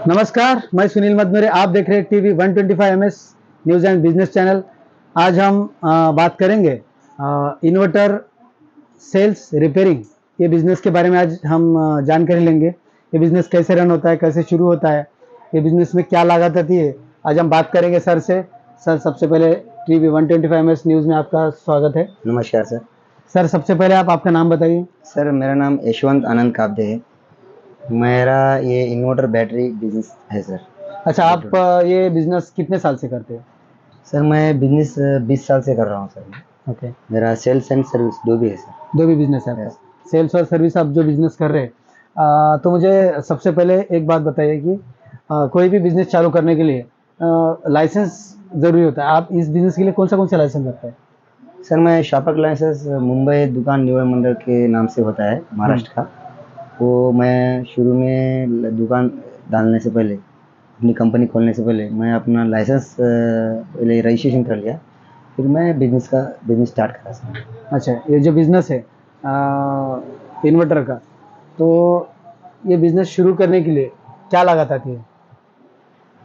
नमस्कार, मैं सुनील मदमेरे। आप देख रहे हैं TV 125 MS news and business channel. आज हम बात करेंगे इन्वर्टर सेल्स रिपेयरिंग ये बिज़नेस के बारे में। आज हम जानकारी लेंगे। ये बिज़नेस कैसे रन होता है, कैसे शुरू होता है, ये बिज़नेस में क्या लागत आती है, आज हम बात करेंगे सर से। सर, सबसे पहले टीवी 125 MS न्यूज़ में आपका स्वागत है। नमस्कार सर। सर, सबसे पहले आप आपका नाम बताइए। सर, मेरा नाम यशवंत आनंद काब्दे है। मेरा ये इन्वर्टर बैटरी बिजनेस है सर। अच्छा, आप ये बिज़नेस कितने साल से करते हैं? सर, मैं बिजनेस 20 साल से कर रहा हूँ सर। ओके। मेरा सेल्स एंड सर्विस दो भी है सर। दो भी बिजनेस है आपका? Yes. सेल्स और सर्विस आप जो बिजनेस कर रहे हैं, तो मुझे सबसे पहले एक बात बताइए कि कोई भी बिजनेस चालू करने के लिए लाइसेंस ज़रूरी होता है। आप इस बिजनेस के लिए कौन सा लाइसेंस रखते हैं? सर, मैं शॉपक लाइसेंस मुंबई दुकान निवड मंडल के नाम से होता है, महाराष्ट्र का। वो मैं शुरू में दुकान डालने से पहले, अपनी कंपनी खोलने से पहले मैं अपना लाइसेंस पहले रजिस्ट्रेशन कर लिया, फिर मैं बिजनेस स्टार्ट करा सर। अच्छा, ये जो बिजनेस है इन्वर्टर का, तो ये बिजनेस शुरू करने के लिए क्या लागत आती है?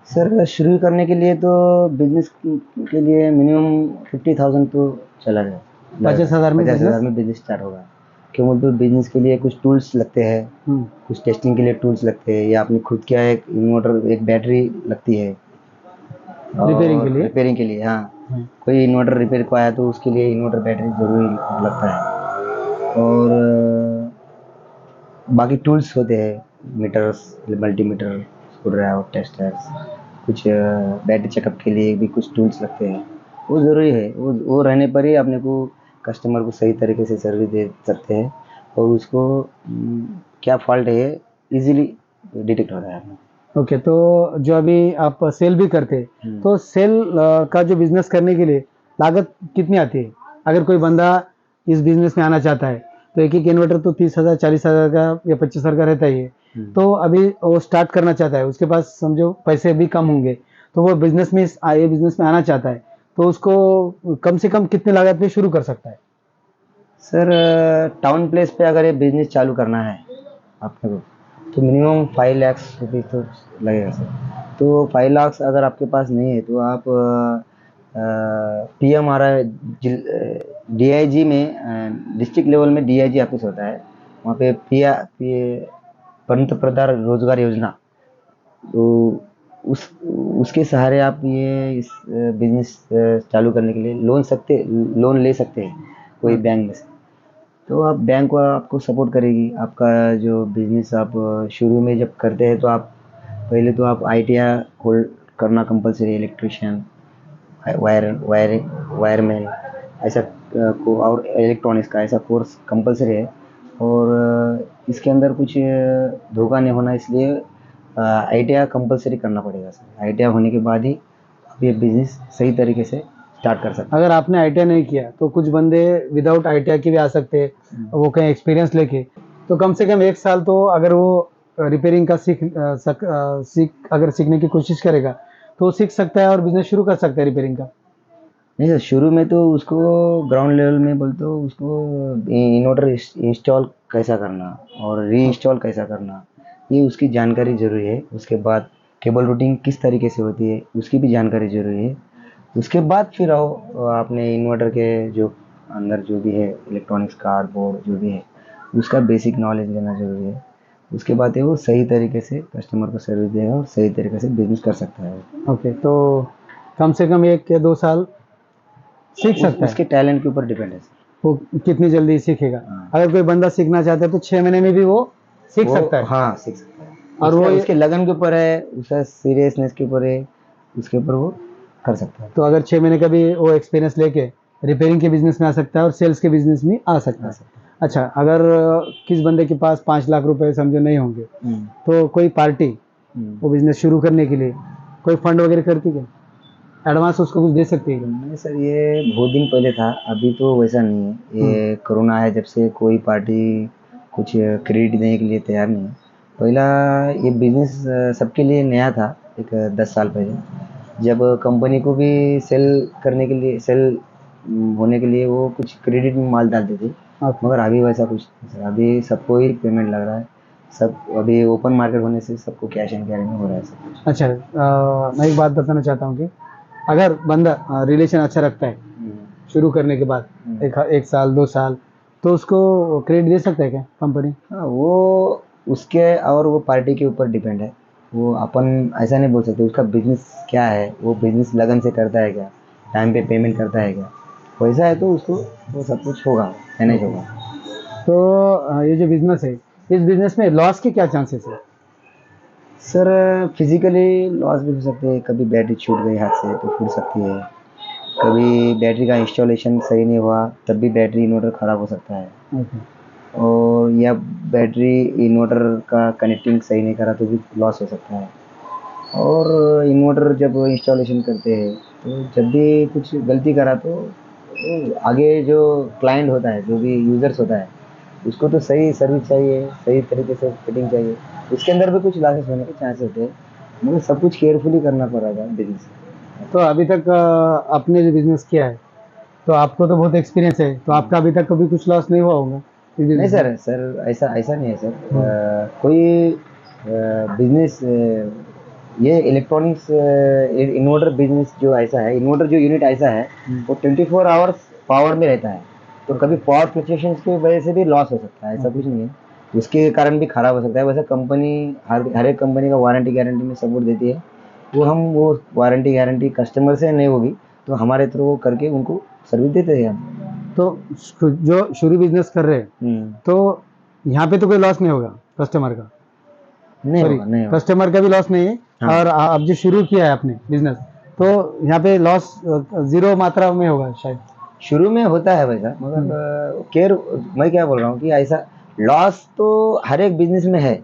सर, शुरू करने के लिए तो बिजनेस के लिए मिनिमम 50,000 तो चला जाए। 50,000 में 50,000 बिजनेस? में बिजनेस स्टार्ट होगा। क्यों बोलते हो, बिजनेस के लिए कुछ टूल्स लगते हैं, कुछ टेस्टिंग के लिए टूल्स लगते हैं, या अपनी खुद का एक इन्वर्टर, एक बैटरी लगती है रिपेयरिंग के लिए? रिपेयरिंग के लिए, हाँ। कोई इन्वर्टर रिपेयर को आया तो उसके लिए इन्वर्टर बैटरी ज़रूरी लगता है। और बाकी टूल्स होते हैं, मीटर्स, मल्टीमीटर, स्क्रूड्राइवर, टेस्टर्स, कुछ बैटरी चेकअप के लिए भी कुछ टूल्स लगते हैं। वो ज़रूरी है। वो रहने पर ही अपने को कस्टमर को सही तरीके से सर्विस दे सकते हैं, और उसको क्या फॉल्ट है इजीली डिटेक्ट होता है। ओके, तो जो अभी आप सेल भी करते हैं, तो सेल का जो बिजनेस करने के लिए लागत कितनी आती है? अगर कोई बंदा इस बिजनेस में आना चाहता है, तो एक एक इन्वर्टर तो 30,000 40,000 का या 25,000 का रहता ही है। तो अभी वो स्टार्ट करना चाहता है, उसके पास समझो पैसे भी कम होंगे, तो वो बिजनेस में ये बिजनेस में आना चाहता है, तो उसको कम से कम कितनी लागत में शुरू कर सकता है? सर, टाउन प्लेस पे अगर ये बिजनेस चालू करना है आपने को, तो मिनिमम 5 लाख रुपये तो लगेगा सर। तो 5 लाख अगर आपके पास नहीं है, तो आप PMRI DIG में, डिस्ट्रिक्ट लेवल में DIG ऑफिस होता है, वहाँ पे पंत प्रधान रोजगार योजना, तो उसके सहारे आप ये इस बिजनेस चालू करने के लिए लोन ले सकते हैं कोई बैंक में से। तो आप बैंक को आपको सपोर्ट करेगी। आपका जो बिजनेस आप शुरू में जब करते हैं, तो आप पहले तो आप ITI होल्ड करना कंपलसरी, इलेक्ट्रिशियन, वायरमैन, ऐसा को, और इलेक्ट्रॉनिक्स का ऐसा कोर्स कंपलसरी है। और इसके अंदर कुछ धोखा नहीं होना, इसलिए ITI कंपलसरी करना पड़ेगा सर। ITI होने के बाद ही आप ये बिजनेस सही तरीके से स्टार्ट कर सकते हैं। अगर आपने ITI नहीं किया, तो कुछ बंदे विदाउट ITI के भी आ सकते हैं, वो कहीं एक्सपीरियंस लेके। तो कम से कम 1 साल तो अगर वो रिपेयरिंग का अगर सीखने की कोशिश करेगा, तो वो सीख सकता है और बिजनेस शुरू कर सकता है रिपेयरिंग का। नहीं सर, शुरू में तो उसको ग्राउंड लेवल में बोलते हो, उसको इन्वर्टर इंस्टॉल कैसा करना और री इंस्टॉल कैसा करना, ये उसकी जानकारी ज़रूरी है। उसके बाद केबल रूटिंग किस तरीके से होती है, उसकी भी जानकारी ज़रूरी है। उसके बाद फिर आओ, आपने इन्वर्टर के जो अंदर जो भी है, इलेक्ट्रॉनिक्स, कार्डबोर्ड जो भी है, उसका बेसिक नॉलेज लेना ज़रूरी है। उसके बाद वो सही तरीके से कस्टमर को सर्विस देगा और सही तरीके से बिजनेस कर सकता है। ओके, तो कम से कम 1 या 2 साल सीख सकता है। उसके टैलेंट के ऊपर डिपेंड है सर। वो कितनी जल्दी सीखेगा। हाँ। अगर कोई बंदा सीखना चाहता है, तो 6 महीने में भी वो सीख सकता है। हाँ, सीख सकता है। और वो उसके लगन के ऊपर है, उसका सीरियसनेस के ऊपर है, उसके ऊपर वो कर सकता है। तो अगर 6 महीने का भी वो एक्सपीरियंस लेके रिपेयरिंग के बिजनेस में आ सकता है और सेल्स के बिजनेस में आ सकता है। अच्छा, अगर किस बंदे के पास 5 लाख रुपए समझो नहीं होंगे, तो कोई पार्टी वो बिजनेस शुरू करने के लिए कोई फंड वगैरह करती क्या? एडवांस उसको कुछ दे सकती है क्या? नहीं सर, ये बहुत दिन पहले था, अभी तो वैसा नहीं है। ये कोरोना है जब से, कोई पार्टी कुछ क्रेडिट देने के लिए तैयार नहीं है। पहला ये बिजनेस सबके लिए नया था, एक 10 साल पहले, जब कंपनी को भी सेल होने के लिए वो कुछ क्रेडिट में माल डालते थे। मगर अभी वैसा कुछ नहीं सर, अभी सबको ही पेमेंट लग रहा है। सब अभी ओपन मार्केट होने से सबको कैश एंड कैरी में हो रहा है सब कुछ। अच्छा, मैं एक बात बताना चाहता हूँ कि अगर बंदा रिलेशन अच्छा रखता है शुरू करने के बाद एक साल 2 साल, तो उसको क्रेडिट दे सकता है क्या कंपनी? हाँ, वो उसके और वो पार्टी के ऊपर डिपेंड है। वो अपन ऐसा नहीं बोल सकते उसका बिजनेस क्या है, वो बिजनेस लगन से करता है क्या, टाइम पे पेमेंट करता है क्या, वैसा है तो उसको वो सब कुछ होगा, मैनेज होगा। तो ये जो बिजनेस है, इस बिजनेस में लॉस के क्या चांसेस है? सर फिजिकली लॉस भी हो सकते हैं, कभी बैटरी छूट गई हाथ से तो फूट सकती है, कभी बैटरी का इंस्टॉलेशन सही नहीं हुआ तब भी बैटरी इन्वर्टर ख़राब हो सकता है, ओके। और या बैटरी इन्वर्टर का कनेक्टिंग सही नहीं करा तो भी लॉस हो सकता है। और इन्वर्टर जब इंस्टॉलेशन करते हैं तो जब भी कुछ गलती करा तो आगे जो क्लाइंट होता है, जो भी यूज़र्स होता है, उसको तो सही सर्विस चाहिए, सही तरीके से फिटिंग चाहिए, उसके अंदर भी कुछ लॉसेस होने के चांस होते हैं, मगर सब कुछ केयरफुली करना पड़ेगा बिजनेस। तो अभी तक आपने जो बिजनेस किया है, तो आपको तो बहुत एक्सपीरियंस है, तो आपका अभी तक कभी कुछ लॉस नहीं हुआ होगा इस नहीं बिजनेस में? सर, ऐसा ऐसा नहीं है सर। हम्म, कोई बिजनेस, ये इलेक्ट्रॉनिक्स इन्वर्टर बिजनेस जो ऐसा है, इन्वर्टर जो यूनिट ऐसा है, वो 24 आवर्स पावर में रहता है, तो कभी पावर फ्लक्चुएशंस की वजह से भी लॉस हो सकता है, ऐसा कुछ नहीं है, उसके कारण भी खराब हो सकता है। वैसे कंपनी हर एक कंपनी का वारंटी गारंटी में सपोर्ट देती है, वो वारंटी गारंटी कस्टमर से नहीं होगी तो हमारे थ्रू वो करके उनको सर्विस देते हैं हम। तो जो शुरू बिजनेस कर रहे हैं, तो यहाँ पे तो कोई लॉस नहीं होगा कस्टमर का? नहीं सॉरी, होगा, नहीं होगा। कस्टमर का भी लॉस नहीं है। हाँ। और अब जो शुरू किया है आपने बिजनेस, तो यहाँ पे लॉस जीरो मात्रा में होगा शायद। शुरू में होता है वैसा, मगर केयर, मैं क्या बोल रहा हूँ कि ऐसा लॉस तो हर एक बिजनेस में है,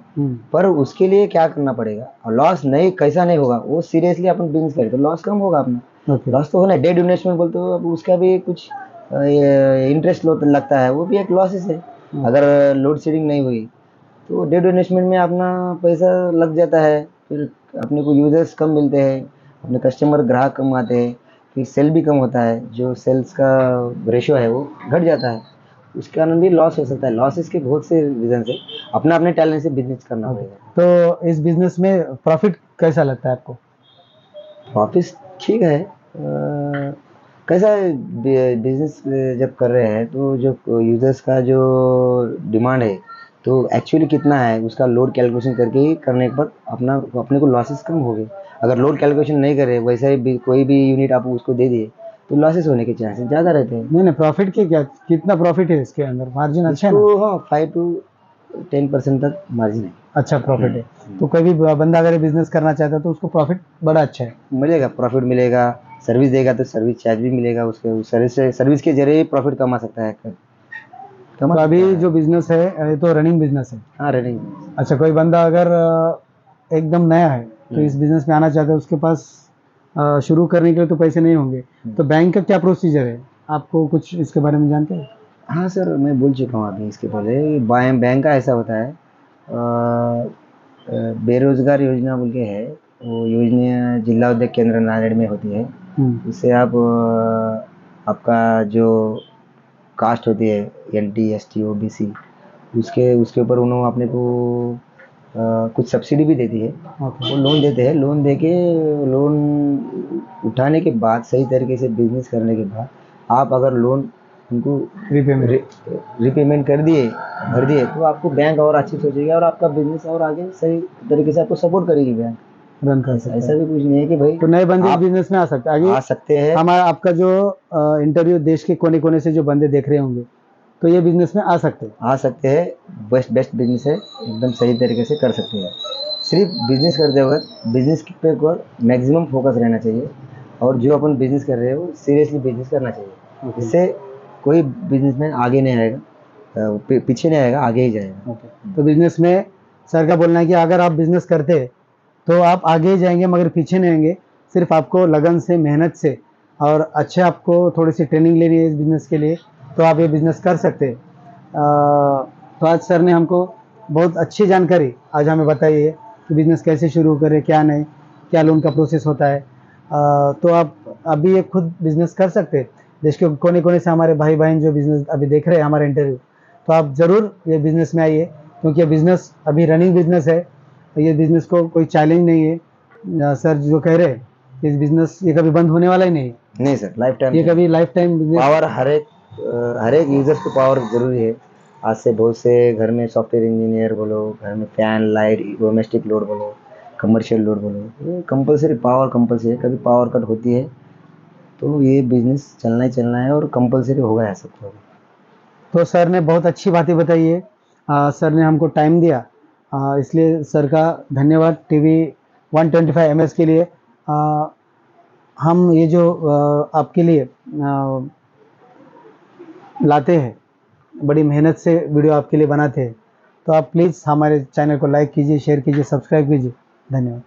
पर उसके लिए क्या करना पड़ेगा, और लॉस नहीं कैसा नहीं होगा, वो सीरियसली अपन बिजनेस करें तो लॉस कम होगा अपना। ओके। लॉस तो होना है, डेड इन्वेस्टमेंट बोलते हो, अब उसका भी कुछ इंटरेस्ट लगता है, वो भी एक लॉसेस है। अगर लोड शेडिंग नहीं हुई तो डेड इन्वेस्टमेंट में अपना पैसा लग जाता है, फिर अपने को यूजर्स कम मिलते हैं, अपने कस्टमर ग्राहक कम आते हैं, फिर सेल भी कम होता है, जो सेल्स का रेशियो है वो घट जाता है, उसके कारण भी लॉस हो सकता है। लॉसेस के बहुत से रीजन है, अपना अपने टैलेंट से बिजनेस करना पड़ेगा। तो इस बिजनेस में प्रॉफिट कैसा लगता है आपको? प्रॉफिट ठीक है। कैसा है, बिजनेस जब कर रहे हैं तो जो यूजर्स का जो डिमांड है, तो एक्चुअली कितना है उसका लोड कैलकुलेशन करके ही करने पर अपने को लॉसेस कम हो गए। अगर लोड कैलकुलेशन नहीं करे, वैसा ही कोई भी यूनिट आप उसको दे दिए तो लॉसेस होने के चांसेस ज़्यादा रहते हैं। नहीं नहीं, प्रॉफिट के क्या, कितना प्रॉफिट है इसके अंदर? मार्जिन अच्छा है ना? इसको हाँ 5 to 10% तक मार्जिन है। अच्छा प्रॉफिट है। तो कोई भी बंदा अगर बिजनेस करना चाहता है तो उसको प्रॉफिट बड़ा अच्छा है। मिलेगा, प्रॉफिट मिलेगा, सर्विस देगा तो सर्विस चार्ज भी मिलेगा, उसके सर्विस के जरिए प्रॉफिट कमा सकता है। तो अभी जो बिजनेस है, ये तो रनिंग बिजनेस है। हाँ, रनिंग। अच्छा, कोई बंदा अगर एकदम नया है तो इस बिजनेस में आना चाहता है, उसके पास शुरू करने के लिए तो पैसे नहीं होंगे, तो बैंक का क्या प्रोसीजर है? आपको कुछ इसके बारे में जानते हैं? हाँ सर, मैं बोल चुका हूँ अभी इसके पहले, बैंक का ऐसा होता है, बेरोजगार योजना बोल के है, वो योजना जिला उद्योग केंद्र नांदेड़ में होती है। इससे आप आपका जो कास्ट होती है, NT ST OBC, उसके उसके ऊपर उन्होंने अपने को कुछ सब्सिडी भी देती है। वो लोन देते हैं, लोन देके लोन उठाने के बाद सही तरीके से बिजनेस करने के बाद आप अगर लोन उनको रिपेमेंट भर दिए तो आपको बैंक और अच्छी सोचेगी और आपका बिजनेस और आगे सही तरीके से आपको सपोर्ट करेगी बैंक। रन कर सकते ऐसा हैं। भी कुछ नहीं है कि भाई तो नए बंदे आप बिजनेस में आ सकते हैं आगे। आ सकते हैं। हमारा आपका जो इंटरव्यू देश के कोने कोने से जो बंदे देख रहे होंगे, तो ये बिजनेस में आ सकते हैं। बेस्ट बिजनेस है, एकदम सही तरीके से कर सकते हैं। सिर्फ बिजनेस करते वक्त बिजनेस पे पर मैक्सिमम फोकस रहना चाहिए, और जो अपन बिजनेस कर रहे हैं वो सीरियसली बिजनेस करना चाहिए। इससे कोई बिजनेसमैन आगे नहीं आएगा, पीछे नहीं आएगा, आगे ही जाएगा। तो बिजनेस में सर का बोलना है कि अगर आप बिजनेस करते हैं तो आप आगे ही जाएंगे मगर पीछे नहीं आएंगे। सिर्फ आपको लगन से, मेहनत से और अच्छे आपको थोड़ी सी ट्रेनिंग लेनी है इस बिज़नेस के लिए, तो आप ये बिज़नेस कर सकते हैं। तो आज सर ने हमको बहुत अच्छी जानकारी आज हमें बताई है कि बिज़नेस कैसे शुरू करें, क्या नहीं, क्या लोन का प्रोसेस होता है। तो आप अभी ये खुद बिज़नेस कर सकते हैं। देश के कोने कोने से हमारे भाई बहन जो बिज़नेस अभी देख रहे हैं हमारा इंटरव्यू, तो आप ज़रूर ये बिज़नेस में आइए। क्योंकि ये बिजनेस अभी रनिंग बिजनेस है, ये बिजनेस को कोई चैलेंज नहीं है। सर जो कह रहे हैं, इस बिजनेस ये कभी बंद होने वाला ही नहीं, नहीं सर, लाइफ टाइम ये कभी लाइफ टाइम बिजनेस। पावर हर एक यूजर्स को पावर जरूरी है। आज से बहुत से घर में सॉफ्टवेयर इंजीनियर बोलो, घर में फैन लाइट डोमेस्टिक लोड बोलो, कमर्शियल लोड बोलो, ये कंपलसरी पावर कंपलसरी है। कभी पावर कट होती है तो ये बिजनेस चलना ही चलना है और कंपलसरी होगा है सबको। तो सर ने बहुत अच्छी बातें बताई है, सर ने हमको टाइम दिया, इसलिए सर का धन्यवाद। टीवी 125 एमएस के लिए हम ये जो आपके लिए लाते हैं, बड़ी मेहनत से वीडियो आपके लिए बनाते हैं, तो आप प्लीज़ हमारे चैनल को लाइक कीजिए, शेयर कीजिए, सब्सक्राइब कीजिए। धन्यवाद।